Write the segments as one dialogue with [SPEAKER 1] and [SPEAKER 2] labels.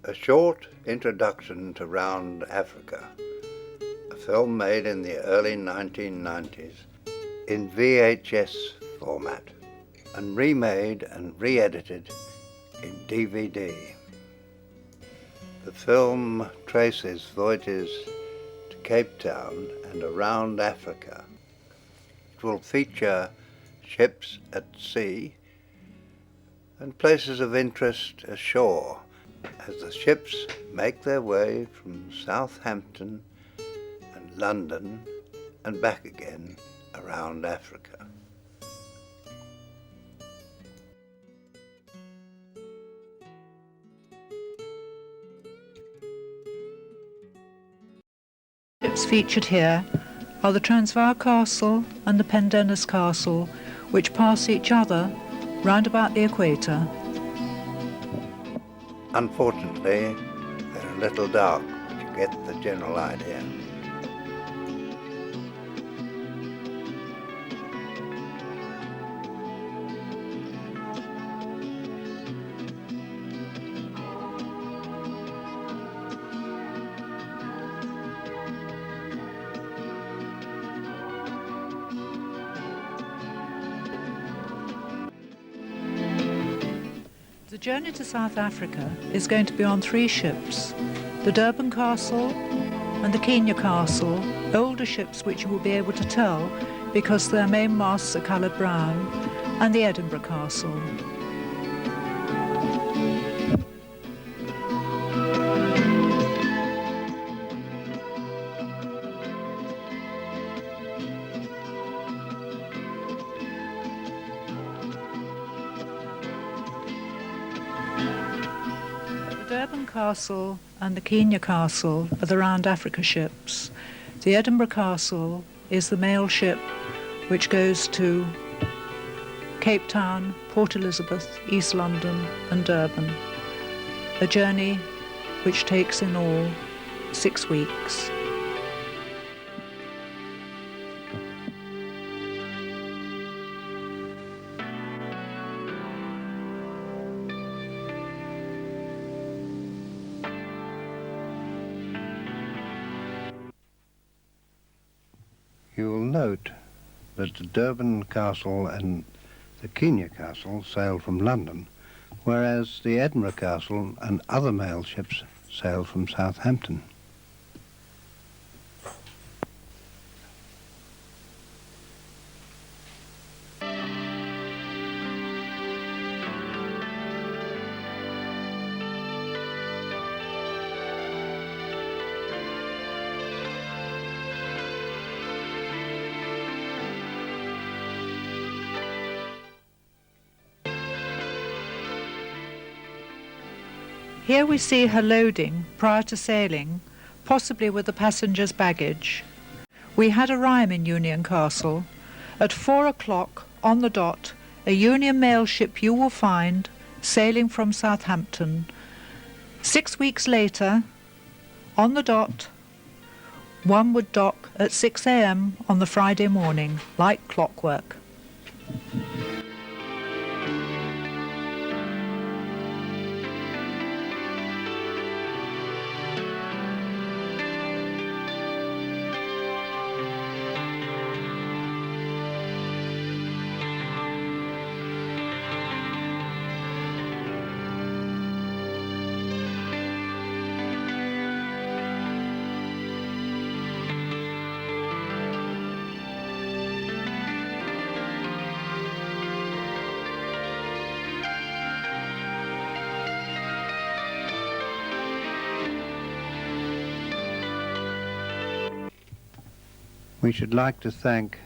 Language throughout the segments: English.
[SPEAKER 1] A short introduction to Round Africa, a film made in the early 1990s in VHS format and remade and re-edited in DVD. The film traces voyages to Cape Town and around Africa. It will feature ships at sea and places of interest ashore as the ships make their way from Southampton and London and back again around Africa.
[SPEAKER 2] Ships featured here are the Transvaal Castle and the Pendennis Castle, which pass each other round about the equator.
[SPEAKER 1] Unfortunately, they're a little dark, but you get the general idea.
[SPEAKER 2] The journey to South Africa is going to be on 3 ships, the Durban Castle and the Kenya Castle, older ships which you will be able to tell because their main masts are coloured brown, and the Edinburgh Castle. The Durban Castle and the Kenya Castle are the Round Africa ships. The Edinburgh Castle is the mail ship which goes to Cape Town, Port Elizabeth, East London and Durban. A journey which takes in all 6 weeks.
[SPEAKER 1] You will note that the Durban Castle and the Kenya Castle sail from London, whereas the Edinburgh Castle and other mail ships sail from Southampton.
[SPEAKER 2] Here we see her loading prior to sailing, possibly with the passengers' baggage. We had a rhyme in Union Castle. At 4 o'clock on the dot, a Union mail ship you will find sailing from Southampton. 6 weeks later, on the dot, one would dock at 6 a.m. on the Friday morning, like clockwork.
[SPEAKER 1] We should like to thank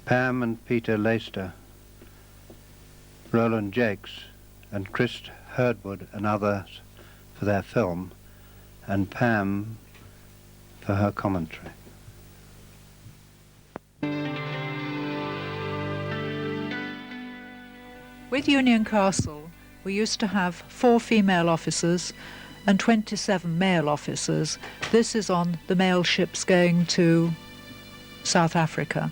[SPEAKER 1] Pam and Peter Leister, Roland Jakes and Chris Herdwood and others for their film, and Pam for her commentary.
[SPEAKER 2] With Union Castle, we used to have 4 female officers and 27 male officers. This is on the mail ships going to South Africa.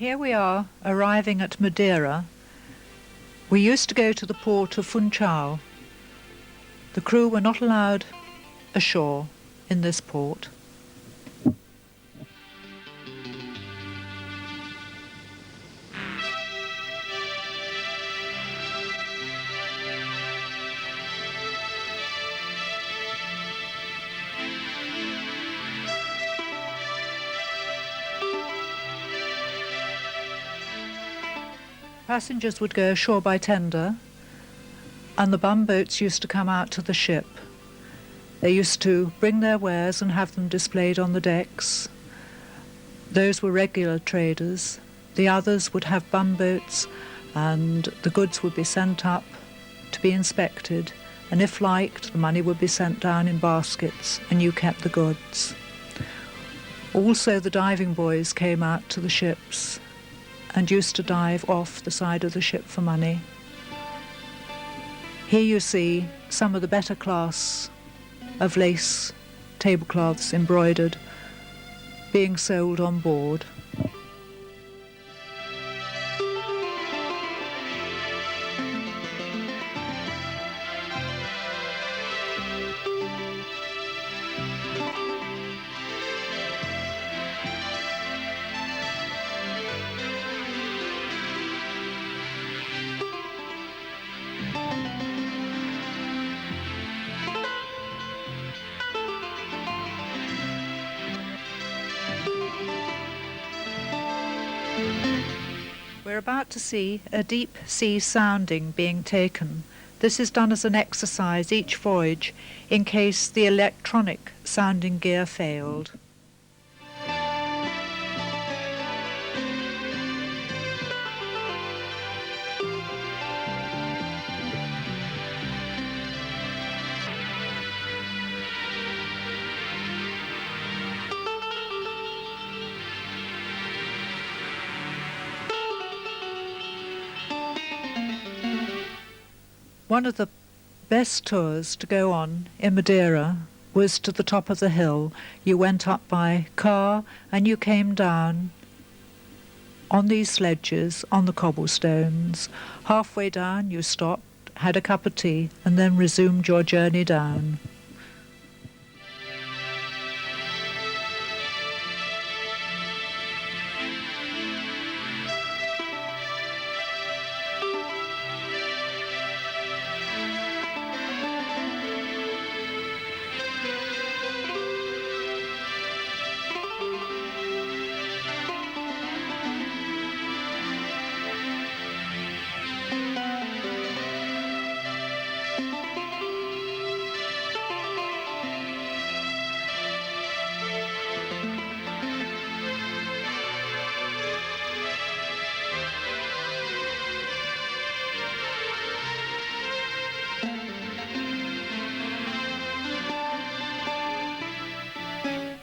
[SPEAKER 2] Here we are, arriving at Madeira. We used to go to the port of Funchal. The crew were not allowed ashore in this port. Passengers would go ashore by tender, and the bumboats used to come out to the ship. They used to bring their wares and have them displayed on the decks. Those were regular traders. The others would have bumboats, and the goods would be sent up to be inspected, and if liked, the money would be sent down in baskets, and you kept the goods. Also, the diving boys came out to the ships and used to dive off the side of the ship for money. Here you see some of the better class of lace tablecloths embroidered being sold on board. We're about to see a deep sea sounding being taken. This is done as an exercise each voyage in case the electronic sounding gear failed. One of the best tours to go on in Madeira was to the top of the hill. You went up by car and you came down on these sledges on the cobblestones. Halfway down you stopped, had a cup of tea, and then resumed your journey down.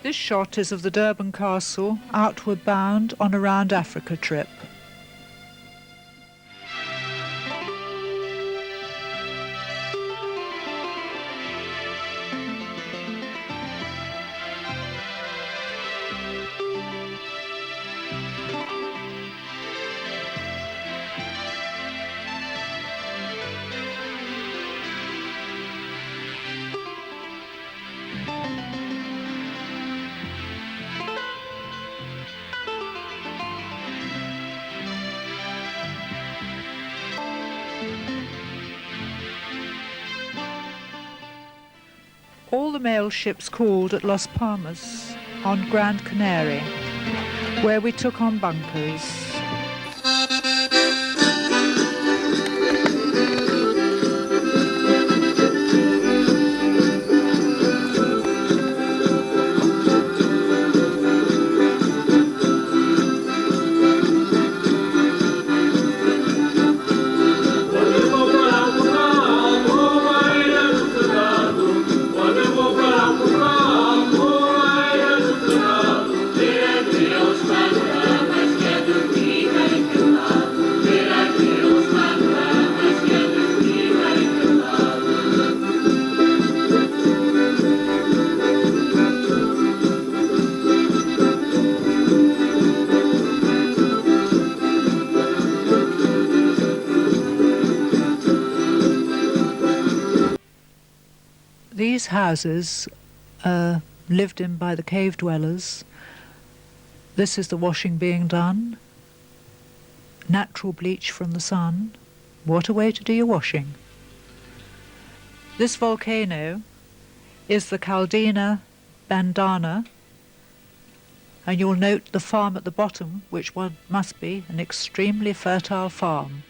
[SPEAKER 2] This shot is of the Durban castle, outward bound on a round Africa trip. All the mail ships called at Las Palmas on Grand Canary, where we took on bunkers.
[SPEAKER 3] Deus, mas
[SPEAKER 2] These houses are lived in by the cave dwellers. This is the washing being done. Natural bleach from the sun. What a way to do your washing. This volcano is the Caldina Bandana, and you'll note the farm at the bottom, which one must be an extremely fertile farm.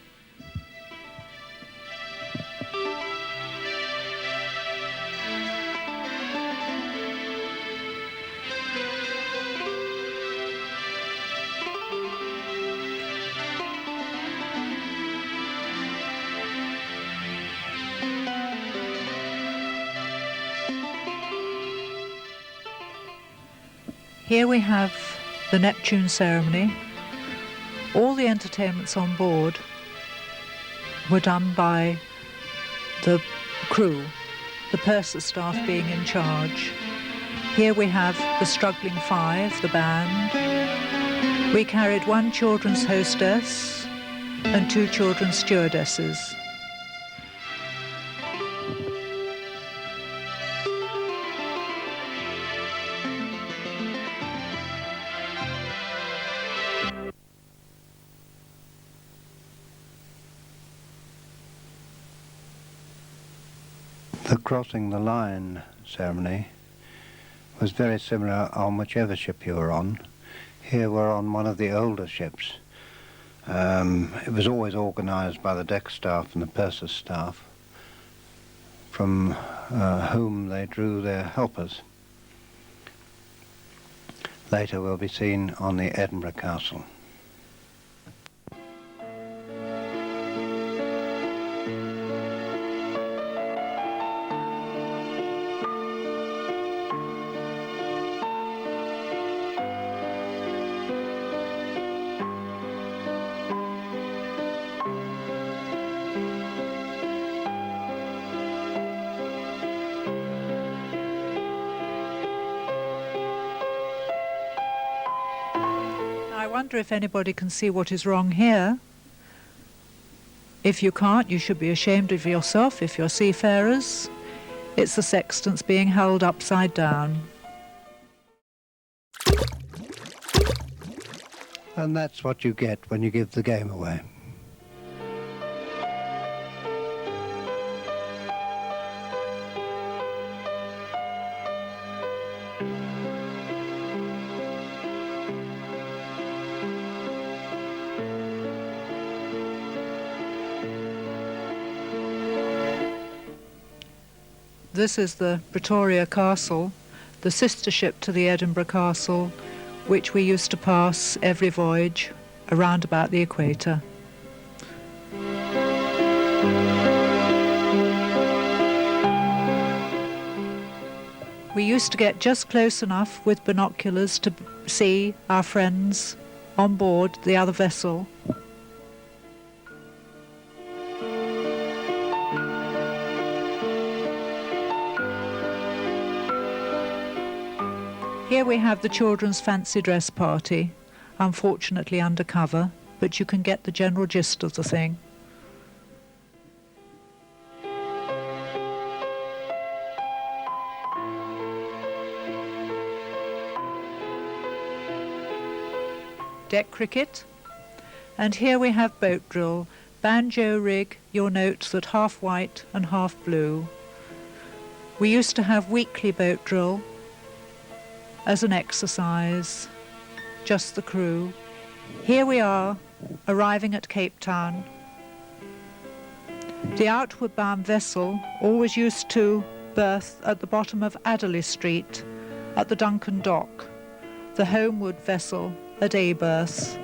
[SPEAKER 2] Here we have the Neptune ceremony. All the entertainments on board were done by the crew, the purser staff being in charge. Here we have the Struggling Five, the band. We carried one children's hostess and two children's stewardesses.
[SPEAKER 1] The crossing the line ceremony was very similar on whichever ship you were on. Here we're on one of the older ships. It was always organised by the deck staff and the purser's staff, from whom they drew their helpers. Later we'll be seen on the Edinburgh Castle.
[SPEAKER 2] I wonder if anybody can see what is wrong here. If you can't, you should be ashamed of yourself if you're seafarers. It's the sextants being held upside down.
[SPEAKER 1] And that's what you get when you give the game away.
[SPEAKER 2] This is the Pretoria Castle, the sister ship to the Edinburgh Castle, which we used to pass every voyage around about the equator. We used to get just close enough with binoculars to see our friends on board the other vessel. Here we have the children's fancy dress party, unfortunately undercover, but you can get the general gist of the thing. Deck cricket, and here we have boat drill, banjo rig, you'll note that half white and half blue. We used to have weekly boat drill as an exercise, just the crew. Here we are, arriving at Cape Town. The outward bound vessel always used to berth at the bottom of Adderley Street at the Duncan Dock, the homeward vessel a day berth.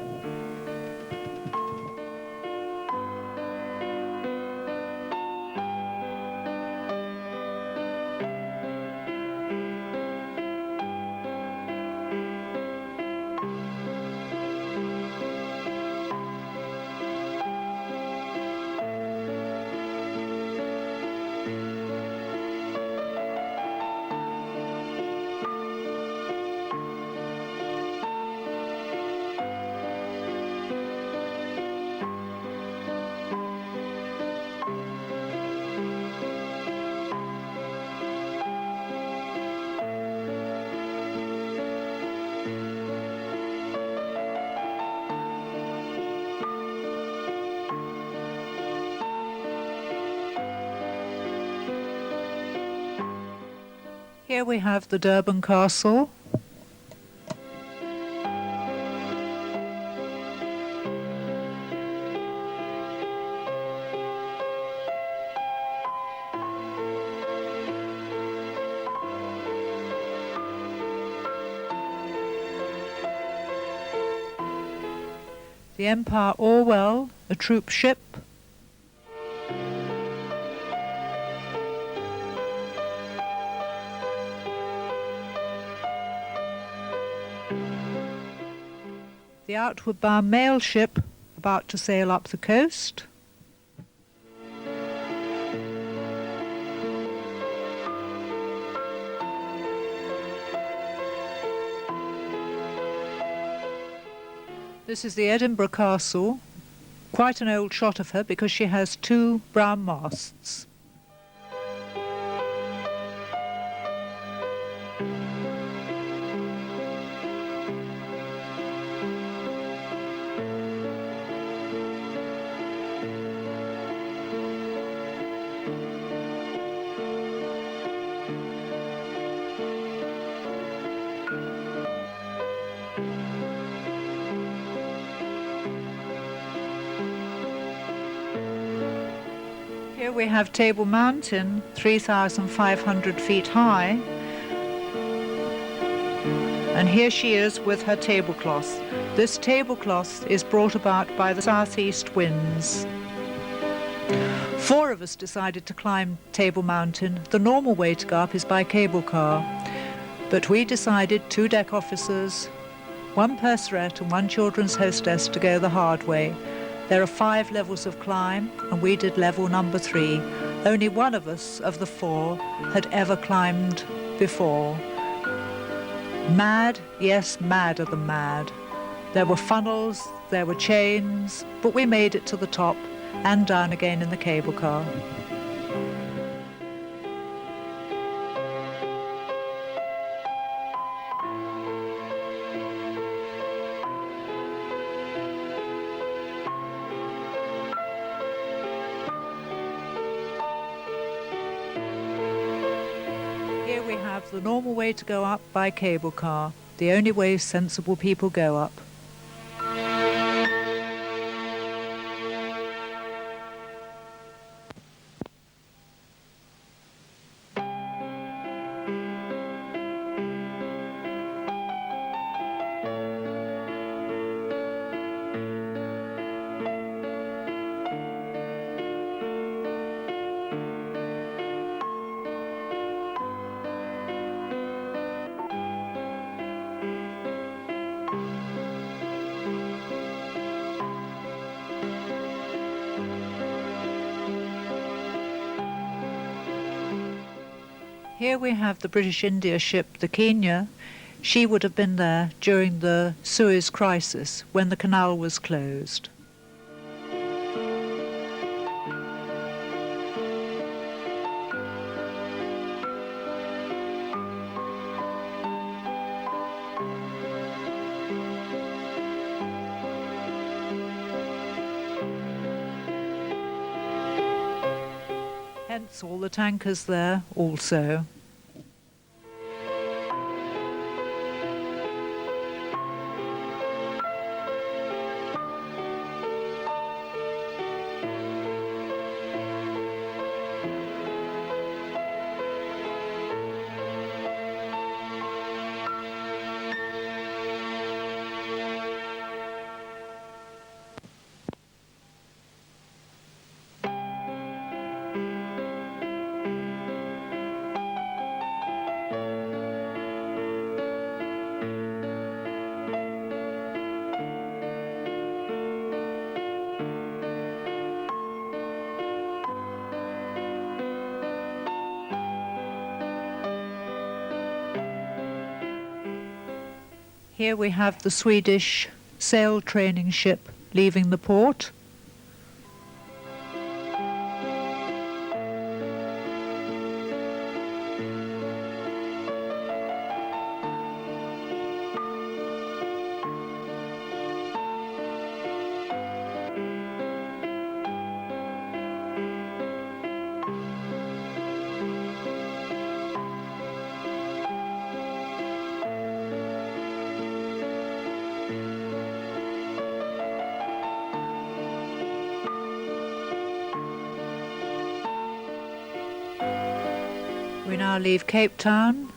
[SPEAKER 2] Here we have the Durban Castle. The Empire Orwell, a troop ship. The outward bound mail ship about to sail up the coast. This is the Edinburgh Castle, quite an old shot of her because she has two brown masts. Here we have Table Mountain, 3,500 feet high. And here she is with her tablecloth. This tablecloth is brought about by the southeast winds. 4 of us decided to climb Table Mountain. The normal way to go up is by cable car. But we decided, 2 deck officers, 1 purserette and 1 children's hostess, to go the hard way. There are 5 levels of climb, and we did level number 3. Only one of us, of the 4, had ever climbed before. Mad? Yes, madder than mad. There were funnels, there were chains, but we made it to the top and down again in the cable car. Here we have the normal way to go up by cable car, the only way sensible people go up. Here we have the British India ship, the Kenya. She would have been there during the Suez crisis when the canal was closed. Hence all the tankers there also. Here we have the Swedish sail training ship leaving the port. We now leave Cape Town.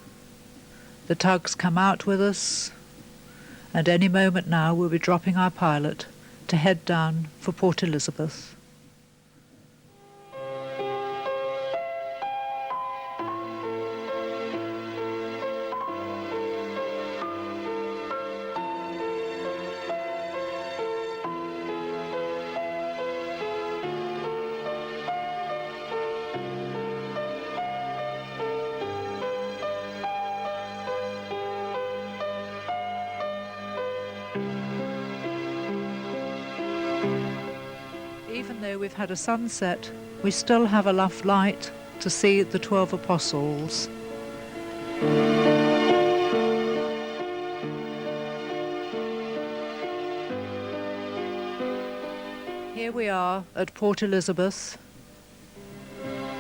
[SPEAKER 2] The tugs come out with us, and any moment now we'll be dropping our pilot to head down for Port Elizabeth. Even though we've had a sunset, we still have enough light to see the 12 apostles. Here we are at Port Elizabeth.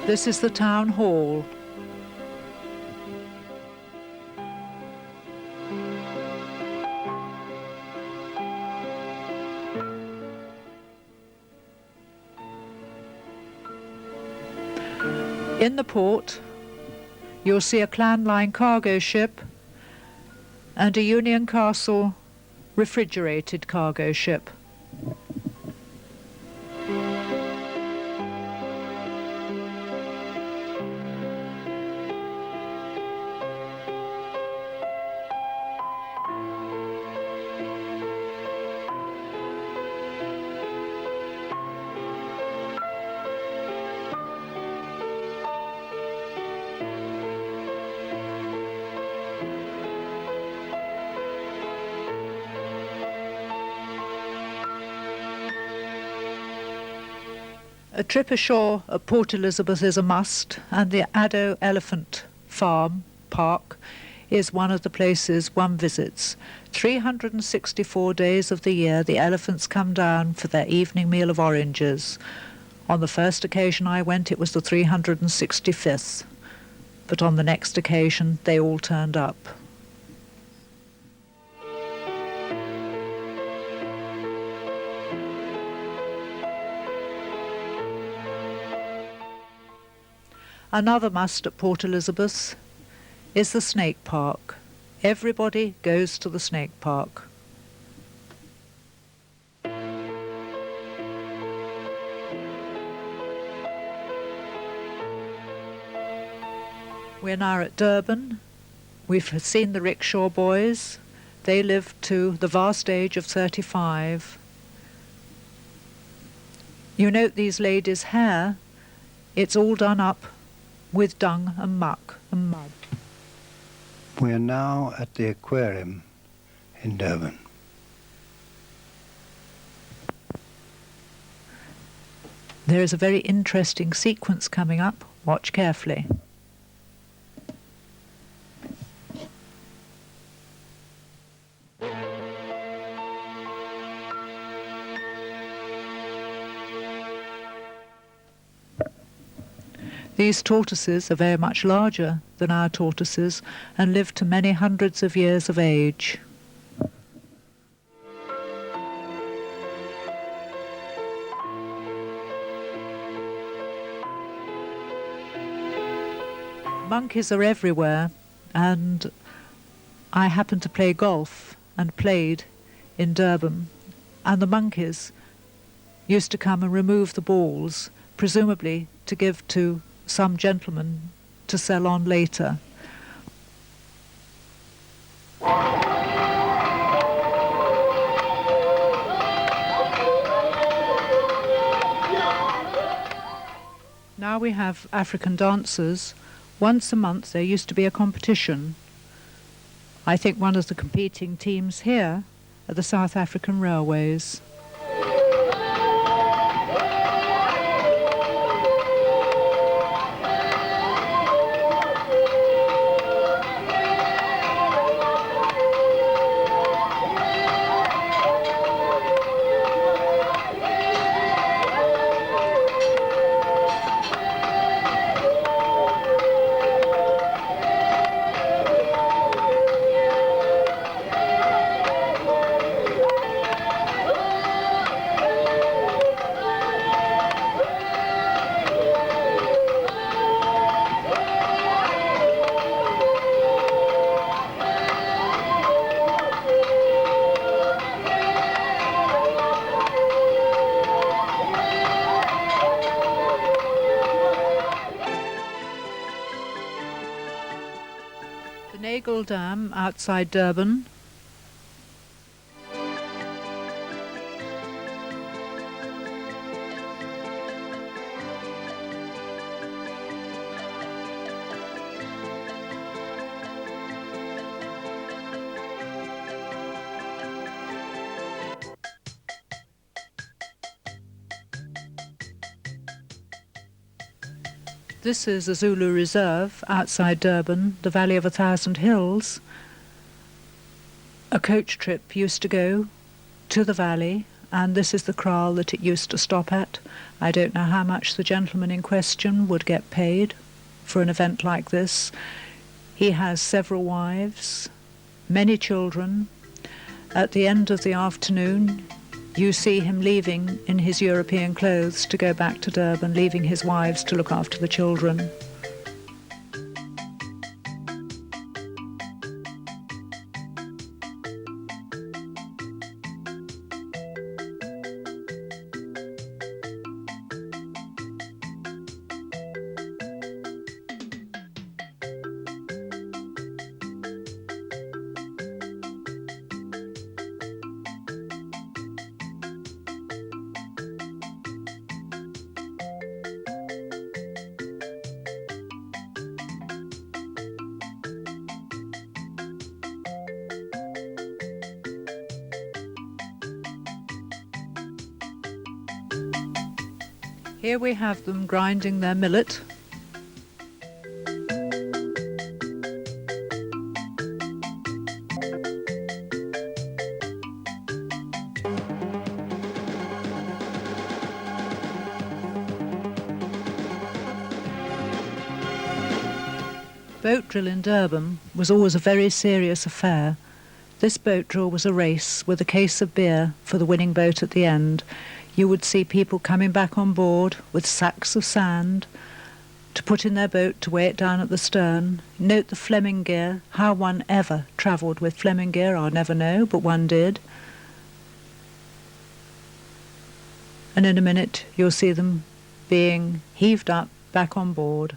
[SPEAKER 2] This is the town hall. In the port, you'll see a Clan Line cargo ship and a Union Castle refrigerated cargo ship. A trip ashore at Port Elizabeth is a must, and the Addo Elephant Farm Park is one of the places one visits. 364 days of the year the elephants come down for their evening meal of oranges. On the first occasion I went it was the 365th, but on the next occasion they all turned up. Another must at Port Elizabeth is the snake park. Everybody goes to the snake park. We're now at Durban. We've seen the rickshaw boys. They live to the vast age of 35. You note these ladies' hair. It's all done up with dung and muck and mud.
[SPEAKER 1] We are now at the aquarium in Durban.
[SPEAKER 2] There is a very interesting sequence coming up. Watch carefully. These tortoises are very much larger than our tortoises and live to many hundreds of years of age. Monkeys are everywhere, and I happened to play golf and played in Durban, and the monkeys used to come and remove the balls, presumably to give to some gentleman to sell on later. Now we have African dancers. Once a month there used to be a competition. I think one of the competing teams here are the South African Railways. The Nagle Dam outside Durban. This is a Zulu reserve outside Durban, the Valley of 1,000 Hills. A coach trip used to go to the valley, and this is the kraal that it used to stop at. I don't know how much the gentleman in question would get paid for an event like this. He has several wives, many children. At the end of the afternoon, you see him leaving in his European clothes to go back to Durban, leaving his wives to look after the children. Here we have them grinding their millet. Boat drill in Durban was always a very serious affair. This boat drill was a race with a case of beer for the winning boat at the end. You would see people coming back on board with sacks of sand to put in their boat to weigh it down at the stern. Note the Fleming gear. How one ever travelled with Fleming gear, I'll never know, but one did. And in a minute you'll see them being heaved up back on board.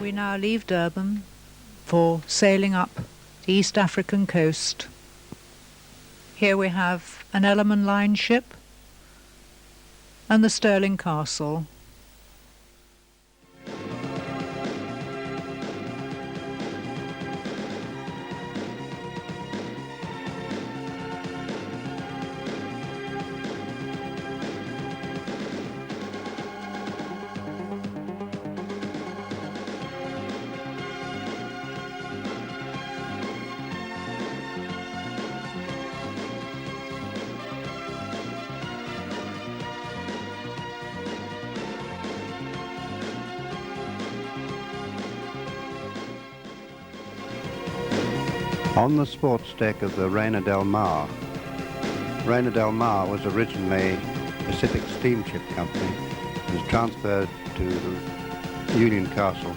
[SPEAKER 2] We now leave Durban for sailing up the East African coast. Here we have an Ellerman Line ship and the Stirling Castle.
[SPEAKER 1] On the sports deck of the Reina del Mar. Reina del Mar was originally Pacific Steamship Company and was transferred to Union Castle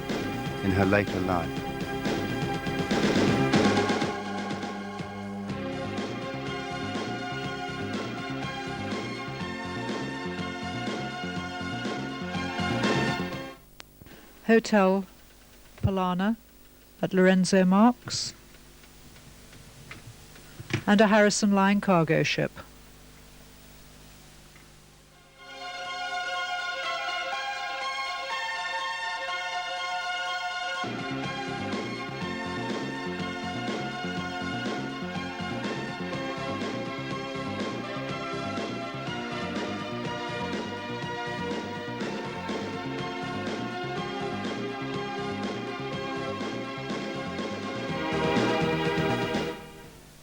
[SPEAKER 1] in her later life.
[SPEAKER 2] Hotel Polana at Lorenzo Marx, and a Harrison Line cargo ship.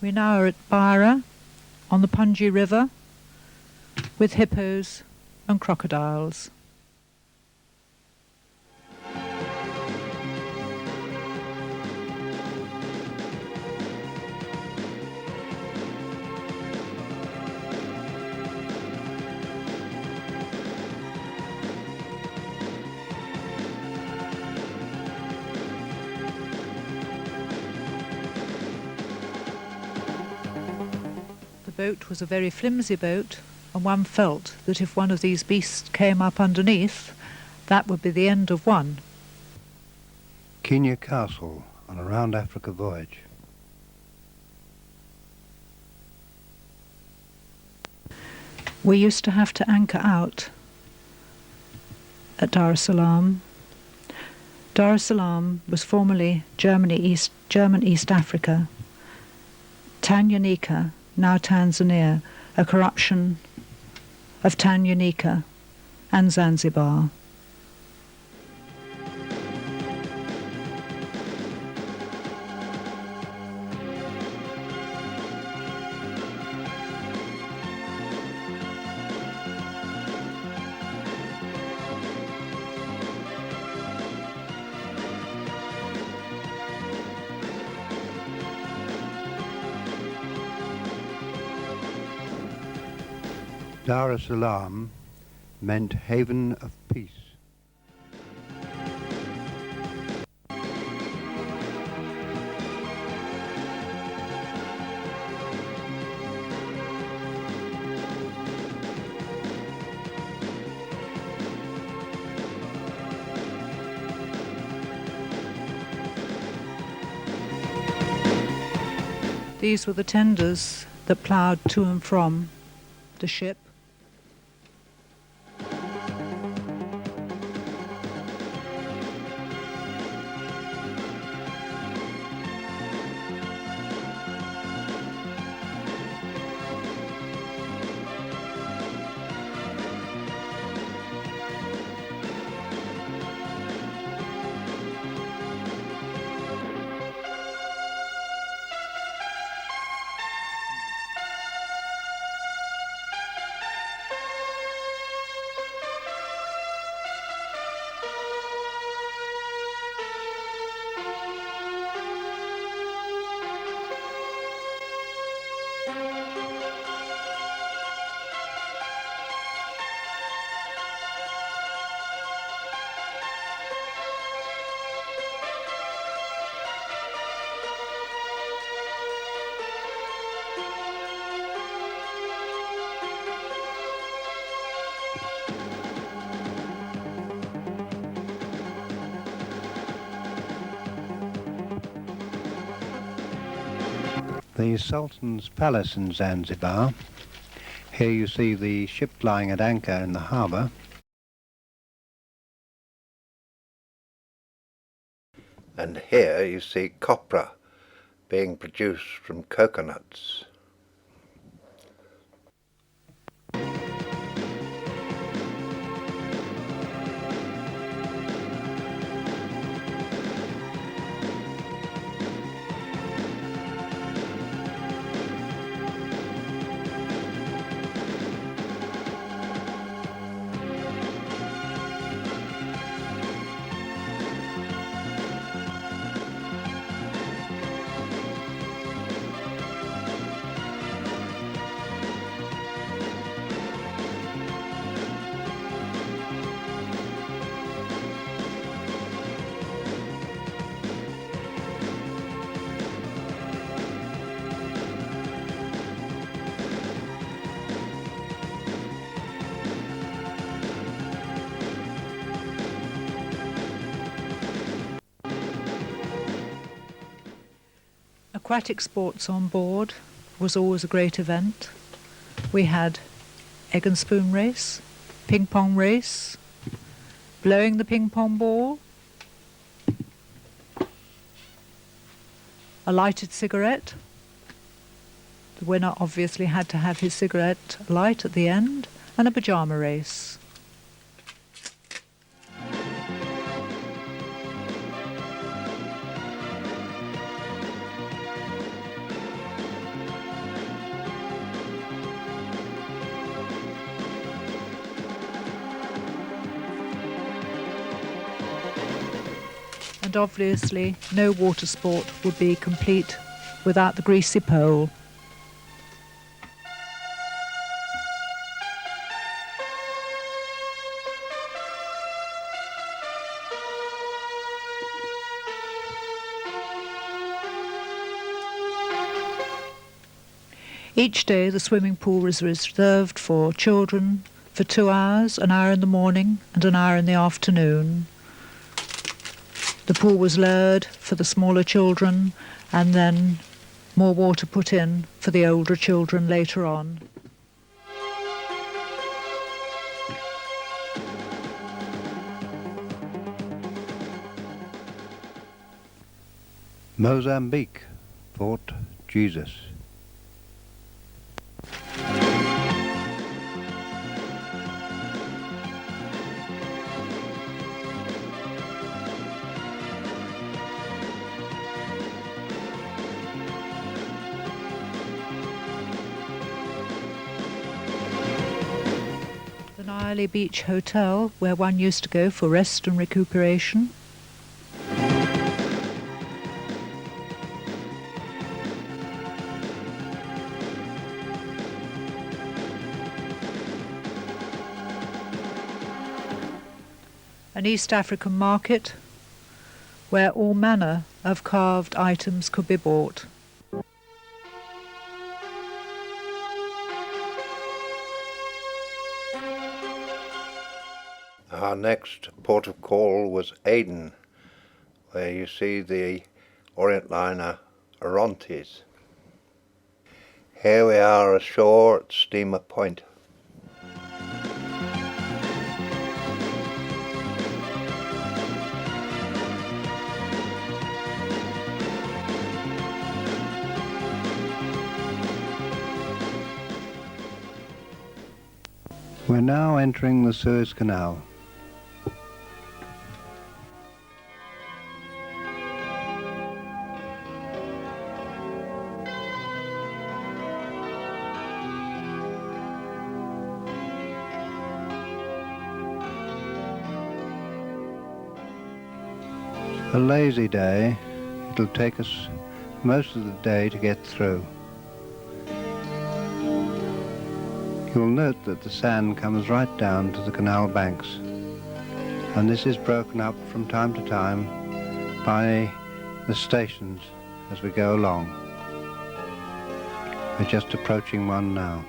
[SPEAKER 2] We now are at Madeira, on the Punji River with hippos and crocodiles. The boat was a very flimsy boat, and one felt that if one of these beasts came up underneath, that would be the end of one.
[SPEAKER 1] Kenya Castle on a round Africa voyage.
[SPEAKER 2] We used to have to anchor out at Dar es Salaam. Dar es Salaam was formerly German East Africa. Tanganyika, now Tanzania, a corruption of Tanganyika and Zanzibar.
[SPEAKER 1] Dar es Salaam meant haven of peace.
[SPEAKER 2] These were the tenders that ploughed to and from the ship.
[SPEAKER 1] The Sultan's Palace in Zanzibar. Here you see the ship lying at anchor in the harbour. And here you see copra being produced from coconuts.
[SPEAKER 2] Aquatic sports on board was always a great event. We had egg and spoon race, ping pong race, blowing the ping pong ball, a lighted cigarette. The winner obviously had to have his cigarette light at the end, and a pyjama race. and obviously no water sport would be complete without the greasy pole. Each day the swimming pool was reserved for children for 2 hours, an hour in the morning and an hour in the afternoon. The pool was lowered for the smaller children and then more water put in for the older children later on.
[SPEAKER 1] Mozambique, Fort Jesus.
[SPEAKER 2] The Nile Beach Hotel, where one used to go for rest and recuperation. An East African market where all manner of carved items could be bought.
[SPEAKER 1] Our next port of call was Aden, where you see the Orient liner Orontes. Here we are ashore at Steamer Point. We're now entering the Suez Canal. A lazy day, it'll take us most of the day to get through. You'll note that the sand comes right down to the canal banks, and this is broken up from time to time by the stations as we go along. We're just approaching one now.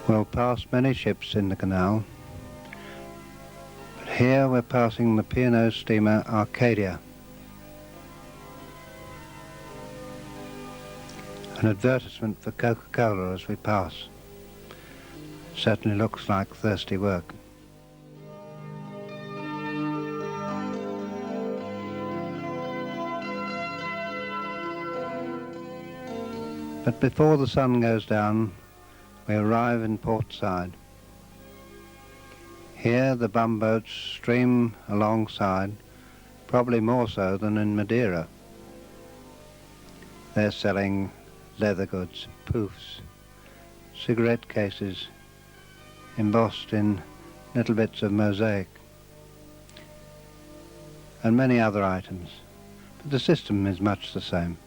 [SPEAKER 1] We'll pass many ships in the canal, but here we're passing the P&O steamer Arcadia. An advertisement for Coca-Cola as we pass. Certainly looks like thirsty work. But before the sun goes down, we arrive in port side. Here the bumboats stream alongside, probably more so than in Madeira. They're selling leather goods, poofs, cigarette cases embossed in little bits of mosaic, and many other items. But the system is much the same.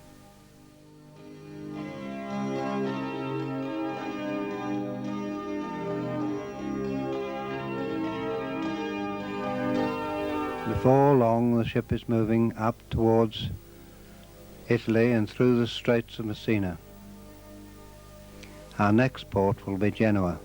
[SPEAKER 1] Before long the ship is moving up towards Italy and through the Straits of Messina. Our next port will be Genoa.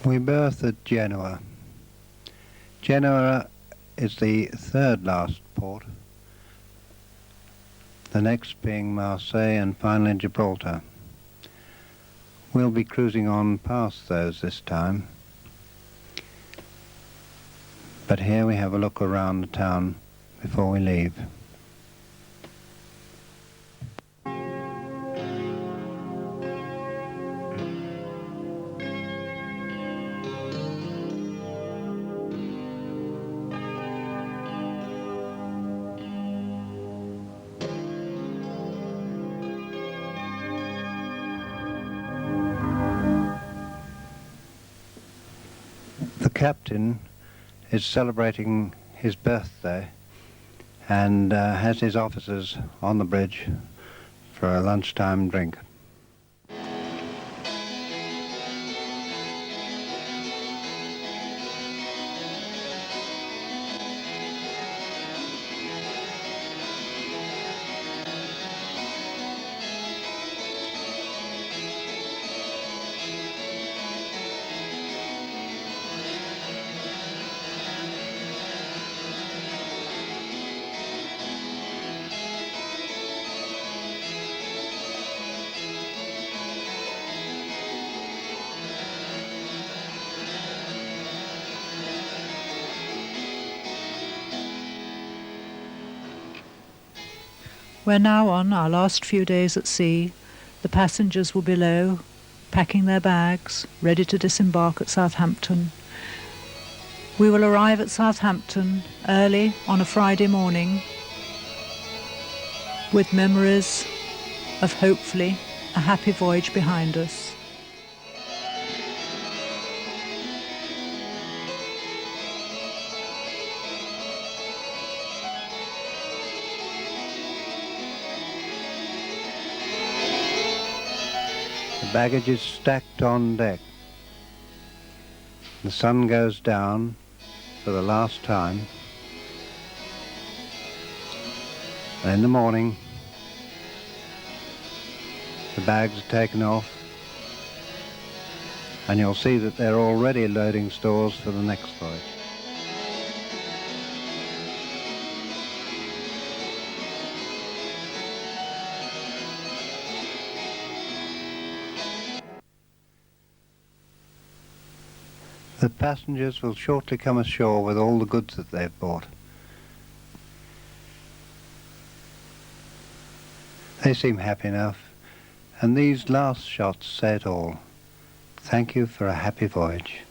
[SPEAKER 1] We berth at Genoa. Genoa is the third last port, the next being Marseille and finally Gibraltar. We'll be cruising on past those this time, but here we have a look around the town before we leave. The captain is celebrating his birthday and has his officers on the bridge for a lunchtime drink.
[SPEAKER 2] We're now on our last few days at sea. The passengers were below, packing their bags, ready to disembark at Southampton. We will arrive at Southampton early on a Friday morning with memories of hopefully a happy voyage behind us.
[SPEAKER 1] The baggage is stacked on deck. The sun goes down for the last time. And in the morning, the bags are taken off, and you'll see that they're already loading stores for the next voyage. The passengers will shortly come ashore with all the goods that they've bought. They seem happy enough, and these last shots say it all. Thank you for a happy voyage.